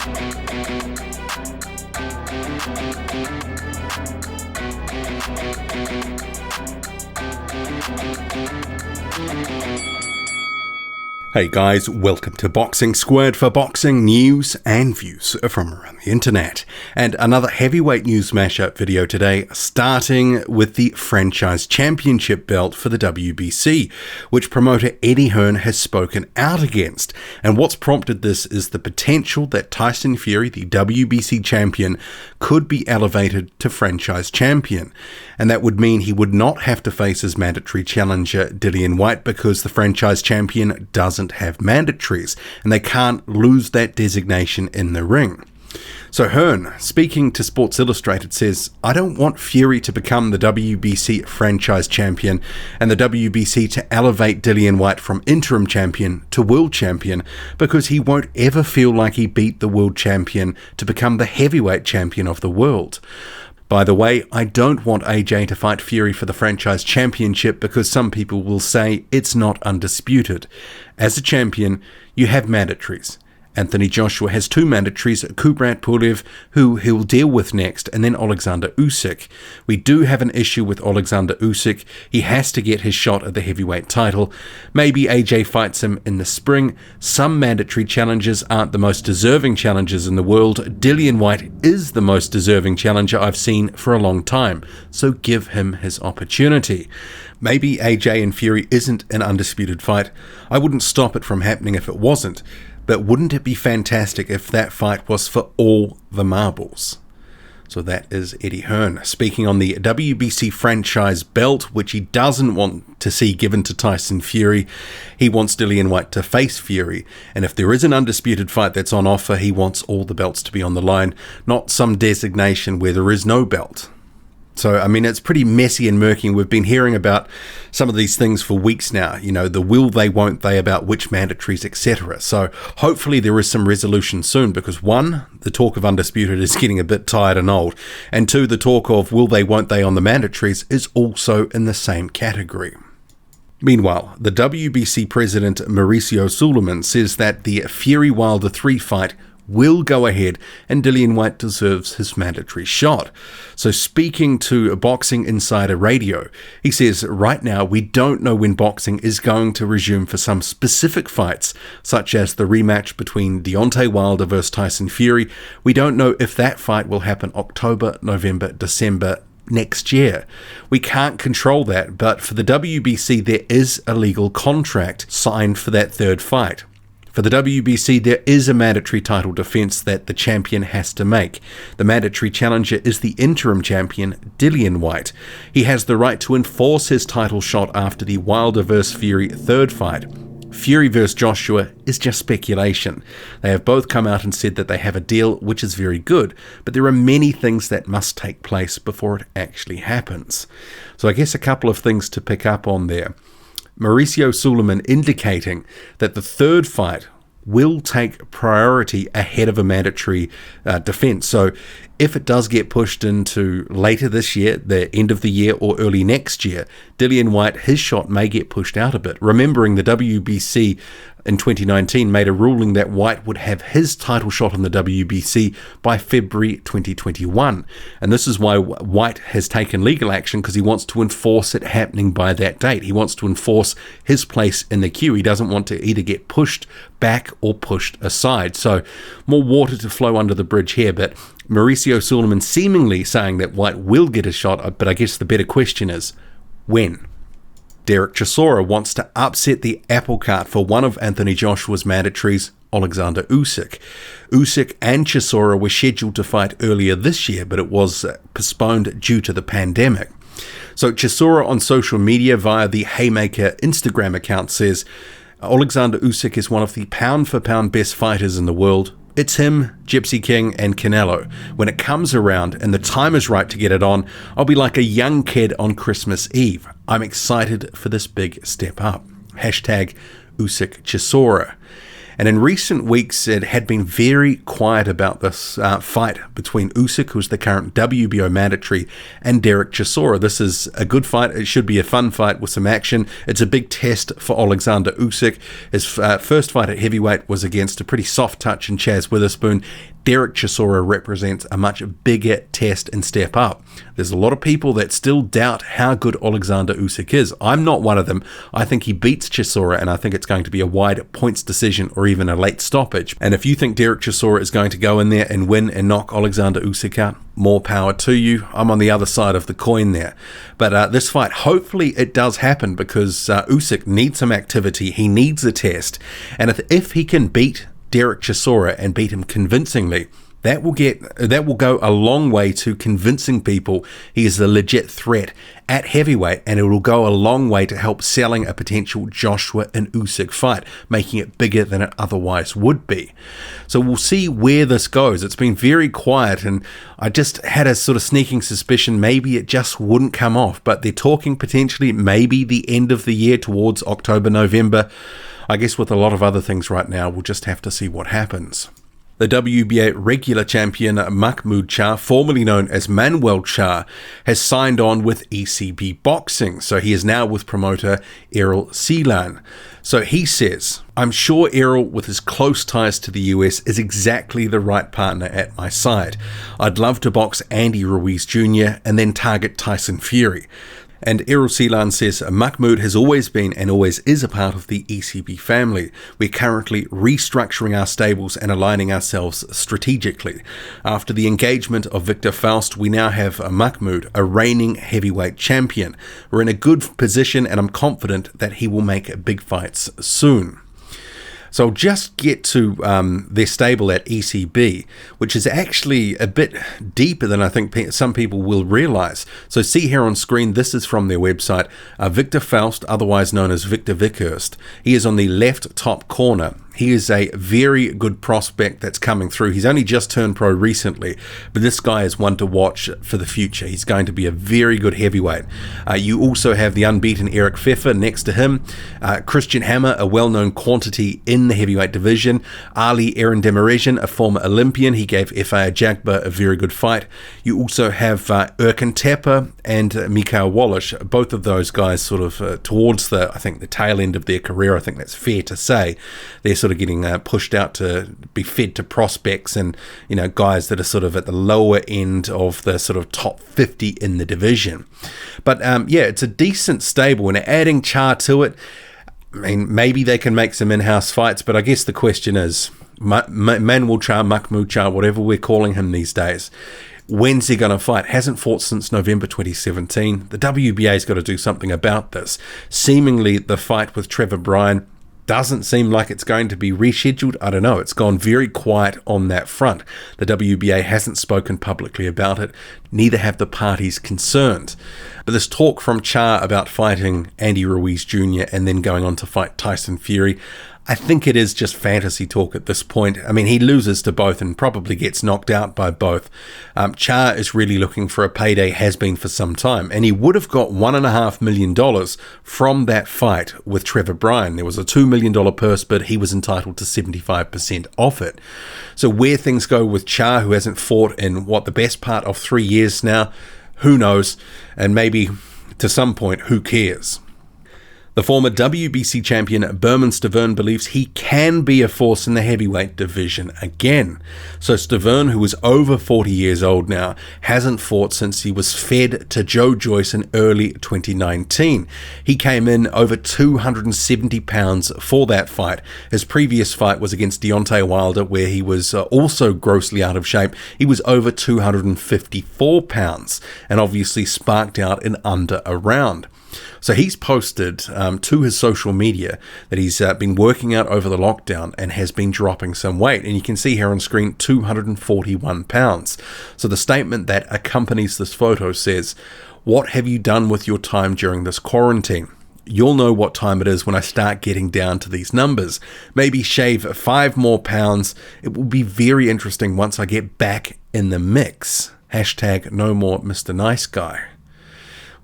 Hey guys, welcome to Boxing Squared for boxing news and views from around the internet. And another heavyweight news mashup video today, starting with the franchise championship belt for the WBC, which promoter Eddie Hearn has spoken out against. And what's prompted this is the potential that Tyson Fury, the WBC champion, could be elevated to franchise champion. And that would mean he would not have to face his mandatory challenger Dillian Whyte because the franchise champion doesn't have mandatories, and they can't lose that designation in the ring. So Hearn, speaking to Sports Illustrated, says, "I don't want Fury to become the WBC franchise champion and the WBC to elevate Dillian Whyte from interim champion to world champion because he won't ever feel like he beat the world champion to become the heavyweight champion of the world. By the way, I don't want AJ to fight Fury for the franchise championship because some people will say it's not undisputed. As a champion, you have mandatories. Anthony Joshua has two mandatories, Kubrat Pulev, who he'll deal with next, and then Oleksandr Uysk. We do have an issue with Oleksandr Uysk. He has to get his shot at the heavyweight title. Maybe AJ fights him in the spring. Some mandatory challenges aren't the most deserving challengers in the world. Dillian Whyte is the most deserving challenger I've seen for a long time, so give him his opportunity. Maybe AJ and Fury isn't an undisputed fight. I wouldn't stop it from happening if it wasn't. But wouldn't it be fantastic if that fight was for all the marbles?" So that is Eddie Hearn speaking on the WBC franchise belt, which he doesn't want to see given to Tyson Fury. He wants Dillian Whyte to face Fury. And if there is an undisputed fight that's on offer, he wants all the belts to be on the line, not some designation where there is no belt. So, I mean, it's pretty messy and murky. We've been hearing about some of these things for weeks now, you know, the will they, won't they about which mandatories, etc. So hopefully there is some resolution soon because one, the talk of undisputed is getting a bit tired and old. And two, the talk of will they, won't they on the mandatories is also in the same category. Meanwhile, the WBC president Mauricio Suleiman says that the Fury-Wilder 3 fight will go ahead and Dillian Whyte deserves his mandatory shot. So speaking to Boxing Insider Radio, he says, "Right now we don't know when boxing is going to resume for some specific fights, such as the rematch between Deontay Wilder versus Tyson Fury. We don't know if that fight will happen October, November, December next year. We can't control that, but for the WBC there is a legal contract signed for that third fight. For the WBC, there is a mandatory title defense that the champion has to make. The mandatory challenger is the interim champion, Dillian Whyte. He has the right to enforce his title shot after the Wilder vs. Fury third fight. Fury vs. Joshua is just speculation. They have both come out and said that they have a deal, which is very good, but there are many things that must take place before it actually happens." So I guess a couple of things to pick up on there. Mauricio Suleiman indicating that the third fight will take priority ahead of a mandatory defense. So if it does get pushed into later this year, the end of the year or early next year, Dillian Whyte, his shot may get pushed out a bit. Remembering the WBC in 2019 made a ruling that Whyte would have his title shot on the WBC by February 2021. And this is why Whyte has taken legal action, because he wants to enforce it happening by that date. He wants to enforce his place in the queue. He doesn't want to either get pushed back or pushed aside. So more water to flow under the bridge here, but Mauricio Suleiman seemingly saying that Whyte will get a shot, but I guess the better question is, when? Derek Chisora wants to upset the apple cart for one of Anthony Joshua's mandatories, Oleksandr Uysk. Uysk and Chisora were scheduled to fight earlier this year, but it was postponed due to the pandemic. So Chisora on social media via the Haymaker Instagram account says, "Oleksandr Uysk is one of the pound-for-pound best fighters in the world. It's him, Gypsy King, and Canelo. When it comes around and the time is right to get it on, I'll be like a young kid on Christmas Eve. I'm excited for this big step up. Hashtag Uysk Chisora." And in recent weeks, it had been very quiet about this fight between Uysk, who's the current WBO mandatory, and Derek Chisora. This is a good fight. It should be a fun fight with some action. It's a big test for Oleksandr Uysk. His first fight at heavyweight was against a pretty soft touch in Chaz Witherspoon. Derek Chisora represents a much bigger test and step up. There's a lot of people that still doubt how good Oleksandr Uysk is. I'm not one of them. I think he beats Chisora, and I think it's going to be a wide points decision or even a late stoppage. And if you think Derek Chisora is going to go in there and win and knock Oleksandr Uysk out, more power to you. I'm on the other side of the coin there. But this fight, hopefully it does happen, because Uysk needs some activity. He needs a test. And if he can beat Derek Chisora and beat him convincingly, that will go a long way to convincing people he is a legit threat at heavyweight, and it will go a long way to help selling a potential Joshua and Uysk fight, making it bigger than it otherwise would be. So we'll see where this goes. It's been very quiet, and I just had a sort of sneaking suspicion maybe it just wouldn't come off, but they're talking potentially maybe the end of the year, towards October, November. I guess with a lot of other things right now, we'll just have to see what happens. The WBA regular champion Manuel Charr, formerly known as Manuel Charr, has signed on with ECB Boxing, so he is now with promoter Oleksandr. So he says, "I'm sure Errol, with his close ties to the US, is exactly the right partner at my side. I'd love to box Andy Ruiz Jr. and then target Tyson Fury." And Oleksandr says, "Mahmoud has always been and always is a part of the ECB family. We're currently restructuring our stables and aligning ourselves strategically. After the engagement of Victor Faust, we now have Mahmoud, a reigning heavyweight champion. We're in a good position, and I'm confident that he will make big fights soon." So I'll just get to their stable at ECB, which is actually a bit deeper than I think some people will realize. So see here on screen, this is from their website. Victor Faust, otherwise known as Victor Vickhurst. He is on the left top corner. He is a very good prospect that's coming through. He's only just turned pro recently, but this guy is one to watch for the future. He's going to be a very good heavyweight. You also have the unbeaten Eric Pfeffer next to him. Christian Hammer, a well-known quantity in the heavyweight division. Ali Erendemirezhin, a former Olympian. He gave F.A. Jagba a very good fight. You also have Erkan Tepe and Mikhail Wallish. Both of those guys sort of towards the tail end of their career. I think that's fair to say. They're sort of getting pushed out to be fed to prospects and, guys that are sort of at the lower end of the sort of top 50 in the division. But it's a decent stable, and adding Charr to it, I mean, maybe they can make some in-house fights, but I guess the question is, Manuel Charr, whatever we're calling him these days, when's he going to fight? Hasn't fought since November 2017. The WBA's got to do something about this. Seemingly, the fight with Trevor Bryan doesn't seem like it's going to be rescheduled. I don't know. It's gone very quiet on that front. The WBA hasn't spoken publicly about it. Neither have the parties concerned. But this talk from Charr about fighting Andy Ruiz Jr. and then going on to fight Tyson Fury, I think it is just fantasy talk at this point. I mean, he loses to both and probably gets knocked out by both. Charr is really looking for a payday, has been for some time, and he would have got $1.5 million from that fight with Trevor Bryan. There was a $2 million purse bid. He was entitled to 75% of it. So where things go with Charr, who hasn't fought in, the best part of 3 years now, who knows? And maybe to some point, who cares? The former WBC champion Berman Stiverne believes he can be a force in the heavyweight division again. So Stiverne, who is over 40 years old now, hasn't fought since he was fed to Joe Joyce in early 2019. He came in over 270 pounds for that fight. His previous fight was against Deontay Wilder, where he was also grossly out of shape. He was over 254 pounds and obviously sparked out in under a round. So he's posted to his social media that he's been working out over the lockdown and has been dropping some weight. And you can see here on screen, 241 pounds. So the statement that accompanies this photo says, "What have you done with your time during this quarantine? You'll know what time it is when I start getting down to these numbers. Maybe shave 5 more pounds. It will be very interesting once I get back in the mix. Hashtag no more Mr. Nice Guy."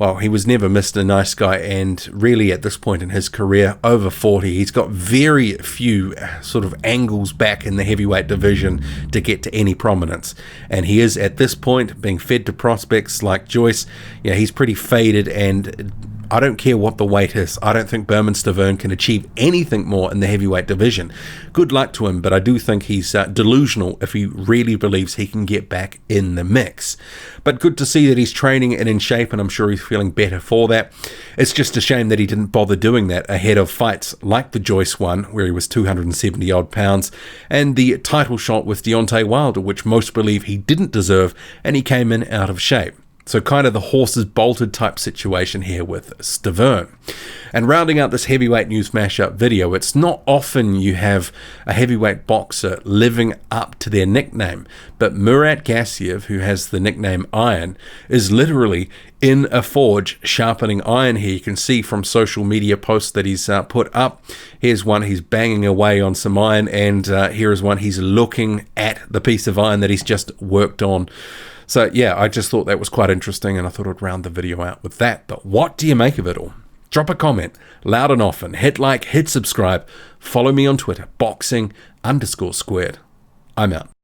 Well, he was never Mr. Nice Guy, and really at this point in his career, over 40, he's got very few sort of angles back in the heavyweight division to get to any prominence. And he is, at this point, being fed to prospects like Joyce. Yeah, he's pretty faded, and I don't care what the weight is. I don't think Stavern can achieve anything more in the heavyweight division. Good luck to him, but I do think he's delusional if he really believes he can get back in the mix. But good to see that he's training and in shape, and I'm sure he's feeling better for that. It's just a shame that he didn't bother doing that ahead of fights like the Joyce one, where he was 270 odd pounds, and the title shot with Deontay Wilder, which most believe he didn't deserve, and he came in out of shape. So kind of the horses bolted type situation here with Stavern. And rounding out this heavyweight news mashup video, it's not often you have a heavyweight boxer living up to their nickname, but Murat Gassiev, who has the nickname Iron, is literally in a forge sharpening iron here. You can see from social media posts that he's put up. Here's one, he's banging away on some iron, and here is one, he's looking at the piece of iron that he's just worked on. So yeah, I just thought that was quite interesting, and I thought I'd round the video out with that. But what do you make of it all? Drop a comment, loud and often, hit like, hit subscribe, follow me on Twitter, boxing_squared. I'm out.